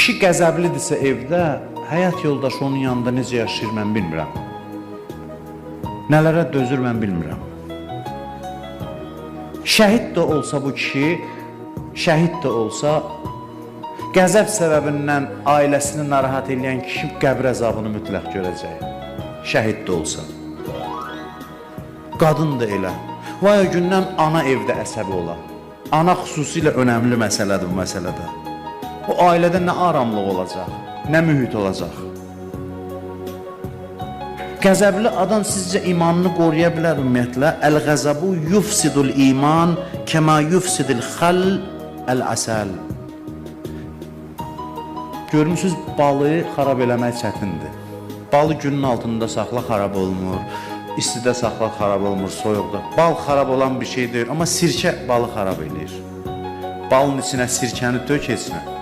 Kişi qəzəblidirsə evdə, həyat yoldaşı onun yanında necə yaşayır mən bilmirəm. Nələrə dözür mən bilmirəm. Şəhid də olsa bu kişi, şəhid də olsa, qəzəb səbəbindən ailəsini narahat edən kişi qəbr əzabını mütləq görəcək. Şəhid də olsa. Qadın da elə. Vay o gündən ana evdə əsəbi ola. Ana xüsusilə önəmli məsələdir bu məsələdə. O ailədə nə aramlıq olacaq, nə mühit olacaq. Qəzəbli adam sizcə imanını qoruya bilər ümumiyyətlə? Əl-qəzəbu yufsidul iman kəma yufsidil xəl əl-əsəl. Görmüsünüz, balı xarab eləmək çətindir. Balı günün altında saxla xarab olmur, istidə saxla xarab olmur, soyuqda. Bal xarab olan bir şey deyil, amma sirkə balı xarab edir. Balın içinə sirkəni dök içinə.